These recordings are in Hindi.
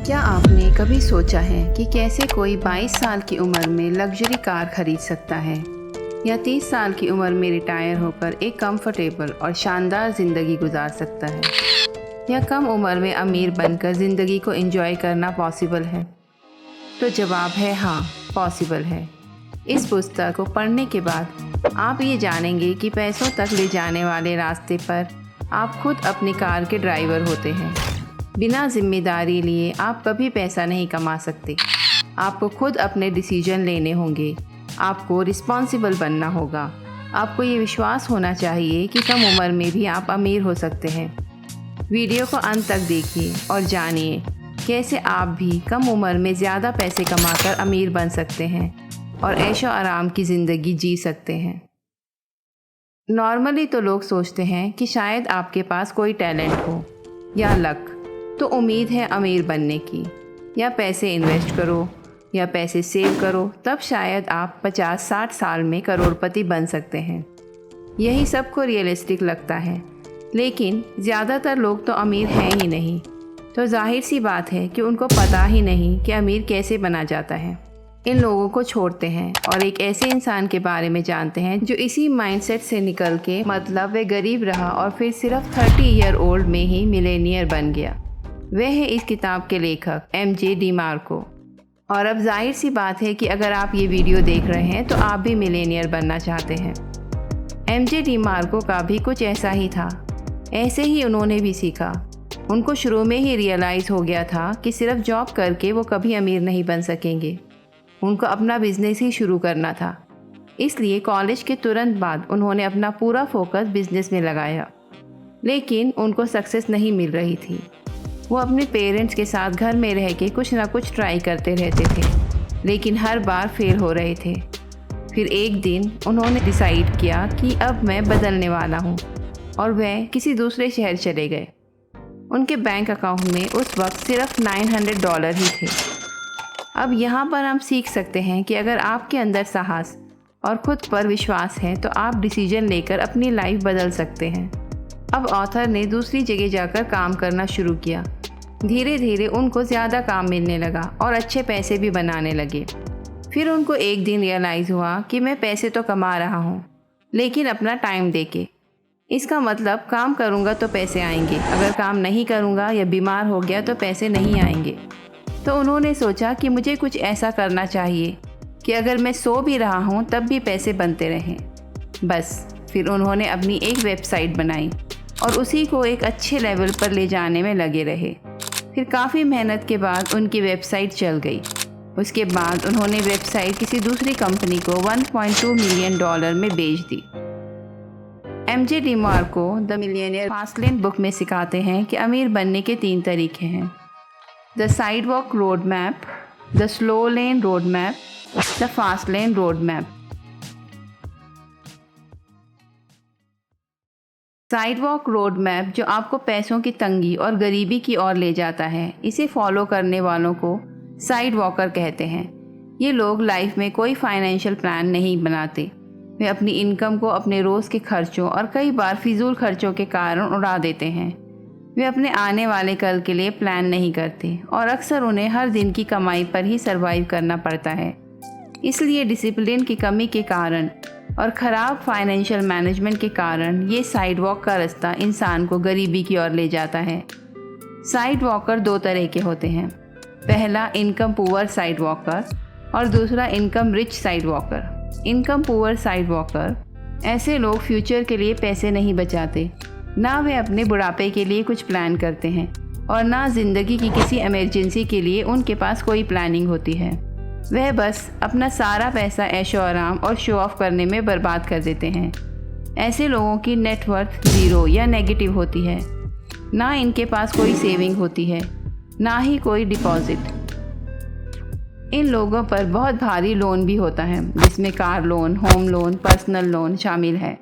क्या आपने कभी सोचा है कि कैसे कोई 22 साल की उम्र में लग्जरी कार खरीद सकता है या 30 साल की उम्र में रिटायर होकर एक कंफर्टेबल और शानदार ज़िंदगी गुजार सकता है, या कम उम्र में अमीर बनकर ज़िंदगी को एंजॉय करना पॉसिबल है? तो जवाब है हाँ, पॉसिबल है। इस पुस्तक को पढ़ने के बाद आप ये जानेंगे कि पैसों तक ले जाने वाले रास्ते पर आप खुद अपनी कार के ड्राइवर होते हैं। बिना जिम्मेदारी लिए आप कभी पैसा नहीं कमा सकते। आपको खुद अपने डिसीजन लेने होंगे, आपको रिस्पॉन्सिबल बनना होगा। आपको ये विश्वास होना चाहिए कि कम उम्र में भी आप अमीर हो सकते हैं। वीडियो को अंत तक देखिए और जानिए कैसे आप भी कम उम्र में ज़्यादा पैसे कमाकर अमीर बन सकते हैं और ऐशो आराम की ज़िंदगी जी सकते हैं। नॉर्मली तो लोग सोचते हैं कि शायद आपके पास कोई टैलेंट हो या लक, तो उम्मीद है अमीर बनने की, या पैसे इन्वेस्ट करो या पैसे सेव करो, तब शायद आप 50-60 साल में करोड़पति बन सकते हैं। यही सबको रियलिस्टिक लगता है, लेकिन ज़्यादातर लोग तो अमीर हैं ही नहीं। तो जाहिर सी बात है कि उनको पता ही नहीं कि अमीर कैसे बना जाता है। इन लोगों को छोड़ते हैं और एक ऐसे इंसान के बारे में जानते हैं जो इसी माइंडसेट से निकल के, मतलब वे गरीब रहा और फिर सिर्फ 30 ईयर ओल्ड में ही मिलेनियर बन गया। वह है इस किताब के लेखक एमजे डिमार्को। और अब जाहिर सी बात है कि अगर आप ये वीडियो देख रहे हैं तो आप भी मिलेनियर बनना चाहते हैं। एमजे डिमार्को का भी कुछ ऐसा ही था। ऐसे ही उन्होंने भी सीखा। उनको शुरू में ही रियलाइज़ हो गया था कि सिर्फ जॉब करके वो कभी अमीर नहीं बन सकेंगे। उनको अपना बिजनेस ही शुरू करना था। इसलिए कॉलेज के तुरंत बाद उन्होंने अपना पूरा फोकस बिजनेस में लगाया, लेकिन उनको सक्सेस नहीं मिल रही थी। वो अपने पेरेंट्स के साथ घर में रह के कुछ ना कुछ ट्राई करते रहते थे, लेकिन हर बार फेल हो रहे थे। फिर एक दिन उन्होंने डिसाइड किया कि अब मैं बदलने वाला हूँ, और वह किसी दूसरे शहर चले गए। उनके बैंक अकाउंट में उस वक्त सिर्फ $900 ही थे। अब यहाँ पर हम सीख सकते हैं कि अगर आपके अंदर साहस और खुद पर विश्वास है तो आप डिसीजन लेकर अपनी लाइफ बदल सकते हैं। अब ऑथर ने दूसरी जगह जाकर काम करना शुरू किया। धीरे धीरे उनको ज़्यादा काम मिलने लगा और अच्छे पैसे भी बनाने लगे। फिर उनको एक दिन रियलाइज़ हुआ कि मैं पैसे तो कमा रहा हूँ, लेकिन अपना टाइम देके। इसका मतलब काम करूँगा तो पैसे आएंगे, अगर काम नहीं करूँगा या बीमार हो गया तो पैसे नहीं आएंगे। तो उन्होंने सोचा कि मुझे कुछ ऐसा करना चाहिए कि अगर मैं सो भी रहा हूँ तब भी पैसे बनते रहें। बस फिर उन्होंने अपनी एक वेबसाइट बनाई और उसी को एक अच्छे लेवल पर ले जाने में लगे रहे। फिर काफ़ी मेहनत के बाद उनकी वेबसाइट चल गई। उसके बाद उन्होंने वेबसाइट किसी दूसरी कंपनी को $1.2 मिलियन में बेच दी। MJ DeMarco the millionaire fast lane book में सिखाते हैं कि अमीर बनने के 3 तरीके हैं: the sidewalk road map, the slow lane road map, the fast lane road map. Sidewalk road map जो आपको पैसों की तंगी और गरीबी की ओर ले जाता है, इसे फॉलो करने वालों को साइड वॉकर कहते हैं। ये लोग लाइफ में कोई फाइनेंशियल प्लान नहीं बनाते। वे अपनी इनकम को अपने रोज़ के खर्चों और कई बार फिजूल खर्चों के कारण उड़ा देते हैं। वे अपने आने वाले कल के लिए प्लान नहीं करते और अक्सर उन्हें हर दिन की कमाई पर ही सरवाइव करना पड़ता है। इसलिए डिसिप्लिन की कमी के कारण और ख़राब फाइनेंशियल मैनेजमेंट के कारण ये साइड वॉक का रास्ता इंसान को गरीबी की ओर ले जाता है। साइड वॉकर 2 तरह के होते हैं। पहला इनकम पुअर साइड वॉकर और दूसरा income rich side walker. Income poor side walker ऐसे लोग फ्यूचर के लिए पैसे नहीं बचाते, ना वे अपने बुढ़ापे के लिए कुछ प्लान करते हैं और ना ज़िंदगी की किसी इमरजेंसी के लिए उनके पास कोई प्लानिंग होती है। वह बस अपना सारा पैसा ऐशो आराम और शो ऑफ करने में बर्बाद कर देते हैं। ऐसे लोगों की नेटवर्थ 0 या नेगेटिव होती है। ना इनके पास कोई सेविंग होती है, ना ही कोई डिपॉजिट। इन लोगों पर बहुत भारी लोन भी होता है, जिसमें car loan, home loan, personal loan शामिल है।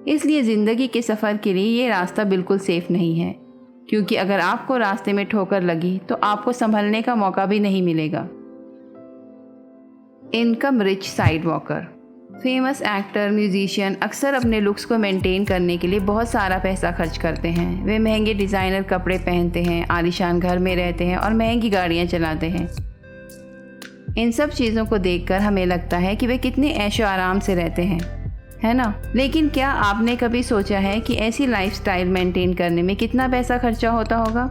इसलिए ज़िंदगी के सफ़र के लिए ये रास्ता बिल्कुल सेफ़ नहीं है, क्योंकि अगर आपको रास्ते में ठोकर लगी तो आपको संभलने का मौका भी नहीं मिलेगा। Income rich side walker. Famous actor, musician अक्सर अपने लुक्स को मेंटेन करने के लिए बहुत सारा पैसा खर्च करते हैं। वे महंगे डिज़ाइनर कपड़े पहनते हैं, आलीशान घर में रहते हैं और महंगी गाड़ियाँ चलाते हैं। इन सब चीज़ों को देखकर हमें लगता है कि वे कितने ऐशो आराम से रहते हैं, है ना? लेकिन क्या आपने कभी सोचा है कि ऐसी लाइफस्टाइल मेंटेन करने में कितना पैसा खर्चा होता होगा?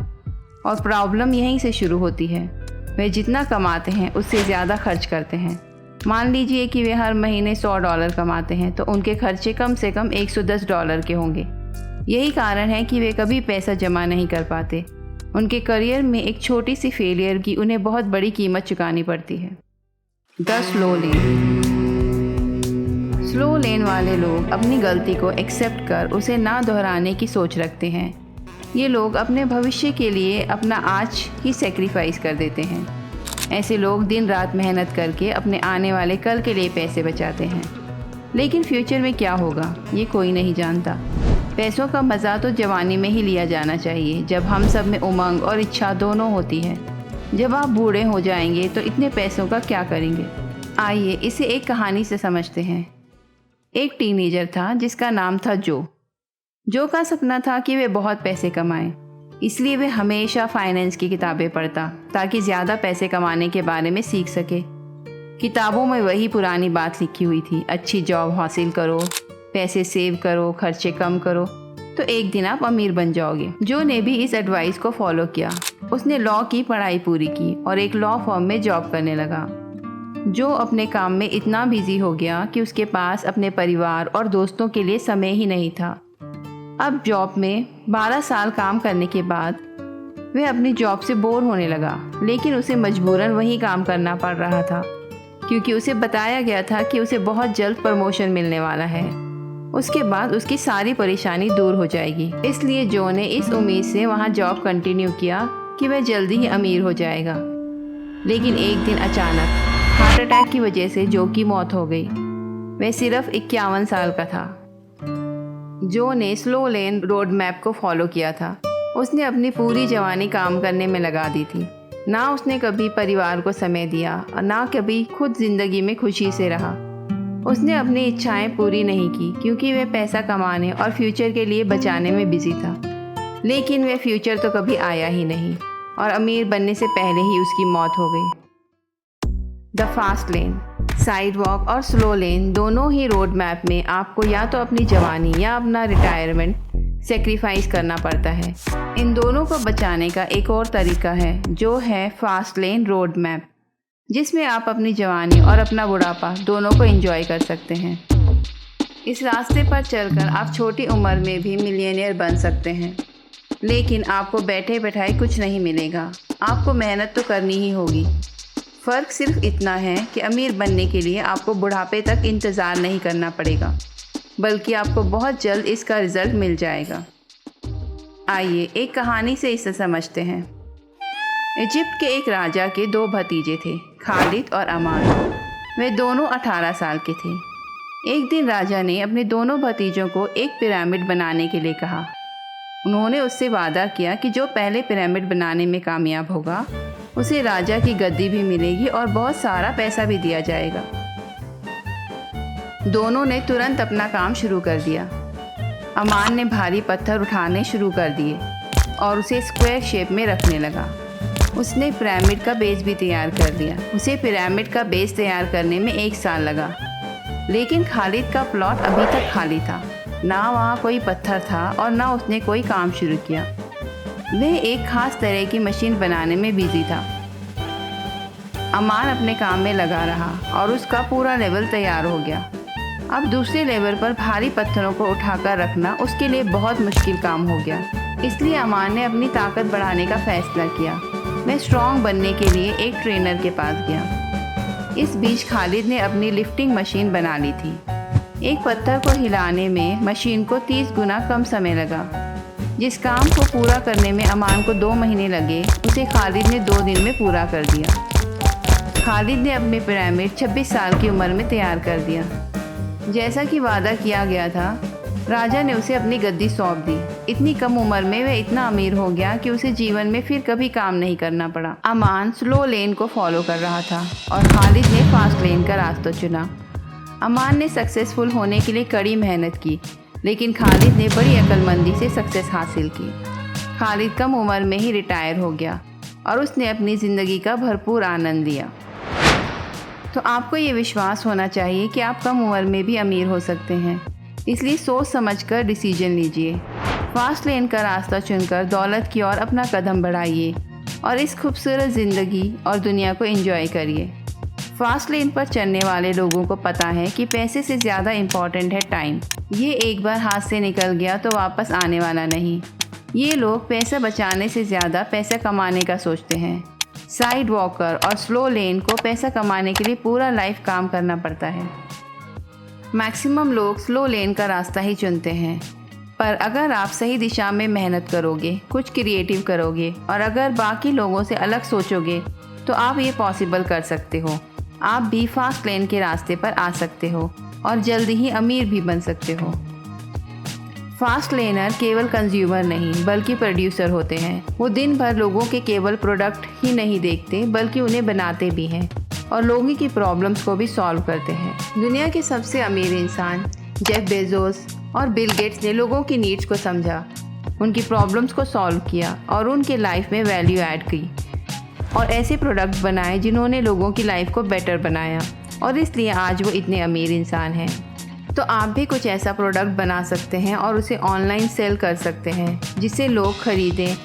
और प्रॉब्लम यहीं से शुरू होती है। वे जितना कमाते हैं उससे ज़्यादा खर्च करते हैं। मान लीजिए कि वे हर महीने $100 कमाते हैं, तो उनके खर्चे कम से कम $110 के होंगे। यही कारण है कि वे कभी पैसा जमा नहीं कर पाते। उनके करियर में एक छोटी सी फेलियर की उन्हें बहुत बड़ी कीमत चुकानी पड़ती है। The slow lane. स्लो लेन वाले लोग अपनी गलती को एक्सेप्ट कर उसे ना दोहराने की सोच रखते हैं। ये लोग अपने भविष्य के लिए अपना आज ही सेक्रीफाइस कर देते हैं। ऐसे लोग दिन रात मेहनत करके अपने आने वाले कल के लिए पैसे बचाते हैं। लेकिन फ्यूचर में क्या होगा ये कोई नहीं जानता। पैसों का मज़ा तो जवानी में ही लिया जाना चाहिए, जब हम सब में उमंग और इच्छा दोनों होती है। जब आप बूढ़े हो जाएंगे तो इतने पैसों का क्या करेंगे? आइए इसे एक कहानी से समझते हैं। एक टीनेजर था जिसका नाम था जो का सपना था कि वे बहुत पैसे कमाएं। इसलिए वे हमेशा फाइनेंस की किताबें पढ़ता ताकि ज़्यादा पैसे कमाने के बारे में सीख सके। किताबों में वही पुरानी बात लिखी हुई थी, अच्छी जॉब हासिल करो, पैसे सेव करो, खर्चे कम करो, तो एक दिन आप अमीर बन जाओगे। जो ने भी इस एडवाइस को फॉलो किया। उसने लॉ की पढ़ाई पूरी की और एक लॉ फर्म में जॉब करने लगा। जो अपने काम में इतना बिजी हो गया कि उसके पास अपने परिवार और दोस्तों के लिए समय ही नहीं था। अब जॉब में 12 साल काम करने के बाद वह अपनी जॉब से बोर होने लगा, लेकिन उसे मजबूरन वही काम करना पड़ रहा था क्योंकि उसे बताया गया था कि उसे बहुत जल्द प्रमोशन मिलने वाला है। उसके बाद उसकी सारी परेशानी दूर हो जाएगी। इसलिए जो ने इस उम्मीद से वहाँ जॉब कंटिन्यू किया कि वह जल्दी ही अमीर हो जाएगा। लेकिन एक दिन अचानक हार्ट अटैक की वजह से जो की मौत हो गई। वह सिर्फ 51 साल का था। जो ने स्लो लेन रोड मैप को फॉलो किया था। उसने अपनी पूरी जवानी काम करने में लगा दी थी। ना उसने कभी परिवार को समय दिया और ना कभी खुद जिंदगी में खुशी से रहा। उसने अपनी इच्छाएं पूरी नहीं की क्योंकि वह पैसा कमाने और फ्यूचर के लिए बचाने में बिजी था। लेकिन वह फ्यूचर तो कभी आया ही नहीं और अमीर बनने से पहले ही उसकी मौत हो गई। The fast lane. Side walk और स्लो लेन दोनों ही रोड मैप में आपको या तो अपनी जवानी या अपना रिटायरमेंट सेक्रीफाइस करना पड़ता है। इन दोनों को बचाने का एक और तरीका है जो है फास्ट लेन रोड मैप, जिसमें आप अपनी जवानी और अपना बुढ़ापा दोनों को एंजॉय कर सकते हैं। इस रास्ते पर चलकर आप छोटी उम्र में भी मिलियनेयर बन सकते हैं, लेकिन आपको बैठे बैठाए कुछ नहीं मिलेगा। आपको मेहनत तो करनी ही होगी। फ़र्क सिर्फ इतना है कि अमीर बनने के लिए आपको बुढ़ापे तक इंतज़ार नहीं करना पड़ेगा, बल्कि आपको बहुत जल्द इसका रिज़ल्ट मिल जाएगा। आइए एक कहानी से इसे समझते हैं। इजिप्ट के एक राजा के 2 भतीजे थे, खालिद और अमान। वे दोनों 18 साल के थे। एक दिन राजा ने अपने दोनों भतीजों को एक पिरामिड बनाने के लिए कहा। उन्होंने उससे वादा किया कि जो पहले पिरामिड बनाने में कामयाब होगा उसे राजा की गद्दी भी मिलेगी और बहुत सारा पैसा भी दिया जाएगा। दोनों ने तुरंत अपना काम शुरू कर दिया। अमान ने भारी पत्थर उठाने शुरू कर दिए और उसे स्क्वायर शेप में रखने लगा। उसने पिरामिड का बेस भी तैयार कर लिया। उसे पिरामिड का बेस तैयार करने में 1 साल लगा। लेकिन खालिद का प्लॉट अभी तक खाली था। ना वहाँ कोई पत्थर था और ना उसने कोई काम शुरू किया। वह एक खास तरह की मशीन बनाने में बिजी था। अमान अपने काम में लगा रहा और उसका पूरा लेवल तैयार हो गया। अब दूसरे लेवल पर भारी पत्थरों को उठाकर रखना उसके लिए बहुत मुश्किल काम हो गया। इसलिए अमान ने अपनी ताकत बढ़ाने का फैसला किया। वह स्ट्रॉन्ग बनने के लिए एक ट्रेनर के पास गया। इस बीच खालिद ने अपनी लिफ्टिंग मशीन बना ली थी। एक पत्थर को हिलाने में मशीन को 30 गुना कम समय लगा। जिस काम को पूरा करने में अमान को 2 महीने लगे, उसे खालिद ने 2 दिन में पूरा कर दिया। खालिद ने अपने पिरामिड 26 साल की उम्र में तैयार कर दिया। जैसा कि वादा किया गया था, राजा ने उसे अपनी गद्दी सौंप दी। इतनी कम उम्र में वह इतना अमीर हो गया कि उसे जीवन में फिर कभी काम नहीं करना पड़ा। अमान स्लो लेन को फॉलो कर रहा था और खालिद ने फास्ट लेन का रास्ता चुना। अमान ने सक्सेसफुल होने के लिए कड़ी मेहनत की, लेकिन खालिद ने बड़ी अक्लमंदी से सक्सेस हासिल की। खालिद कम उम्र में ही रिटायर हो गया और उसने अपनी ज़िंदगी का भरपूर आनंद लिया। तो आपको ये विश्वास होना चाहिए कि आप कम उम्र में भी अमीर हो सकते हैं, इसलिए सोच समझकर डिसीजन लीजिए। फास्ट लेन का रास्ता चुनकर दौलत की ओर अपना कदम बढ़ाइए और इस खूबसूरत ज़िंदगी और दुनिया को एंजॉय करिए। फास्ट लेन पर चलने वाले लोगों को पता है कि पैसे से ज़्यादा इम्पॉर्टेंट है टाइम। ये एक बार हाथ से निकल गया तो वापस आने वाला नहीं। ये लोग पैसा बचाने से ज़्यादा पैसा कमाने का सोचते हैं। साइड वॉकर और स्लो लेन को पैसा कमाने के लिए पूरा लाइफ काम करना पड़ता है। मैक्सिमम लोग स्लो लेन का रास्ता ही चुनते हैं, पर अगर आप सही दिशा में मेहनत करोगे, कुछ क्रिएटिव करोगे और अगर बाकी लोगों से अलग सोचोगे तो आप ये पॉसिबल कर सकते हो। आप भी फास्ट लेन के रास्ते पर आ सकते हो और जल्दी ही अमीर भी बन सकते हो। फास्ट लेनर केवल कंज्यूमर नहीं बल्कि प्रोड्यूसर होते हैं। वो दिन भर लोगों के केवल प्रोडक्ट ही नहीं देखते बल्कि उन्हें बनाते भी हैं और लोगों की प्रॉब्लम्स को भी सॉल्व करते हैं। दुनिया के सबसे अमीर इंसान जेफ बेजोस और बिल गेट्स ने लोगों की नीड्स को समझा, उनकी प्रॉब्लम्स को सॉल्व किया और उनके लाइफ में वैल्यू ऐड की और ऐसे प्रोडक्ट बनाए जिन्होंने लोगों की लाइफ को बेटर बनाया और इसलिए आज वो इतने अमीर इंसान हैं। तो आप भी कुछ ऐसा प्रोडक्ट बना सकते हैं और उसे ऑनलाइन सेल कर सकते हैं जिसे लोग खरीदें,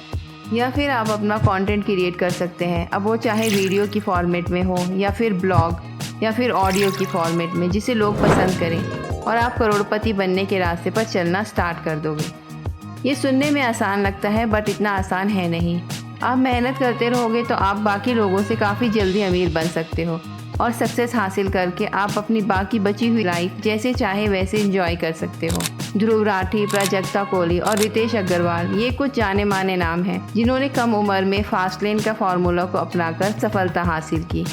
या फिर आप अपना कंटेंट क्रिएट कर सकते हैं, अब वो चाहे वीडियो की फॉर्मेट में हो या फिर ब्लॉग या फिर ऑडियो की फॉर्मेट में, जिसे लोग पसंद करें और आप करोड़पति बनने के रास्ते पर चलना स्टार्ट कर दोगे। ये सुनने में आसान लगता है बट इतना आसान है नहीं। आप मेहनत करते रहोगे तो आप बाकी लोगों से काफ़ी जल्दी अमीर बन सकते हो और सक्सेस हासिल करके आप अपनी बाकी बची हुई लाइफ जैसे चाहे वैसे एंजॉय कर सकते हो। ध्रुव राठी, प्राजक्ता कोहली और रितेश अग्रवाल ये कुछ जाने माने नाम हैं जिन्होंने कम उम्र में फास्ट लेन का फार्मूला को अपनाकर सफलता हासिल की।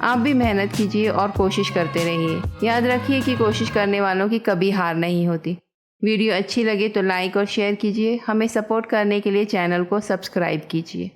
आप भी मेहनत कीजिए और कोशिश करते रहिए। याद रखिए कि कोशिश करने वालों की कभी हार नहीं होती। वीडियो अच्छी लगे तो लाइक और शेयर कीजिए। हमें सपोर्ट करने के लिए चैनल को सब्सक्राइब कीजिए।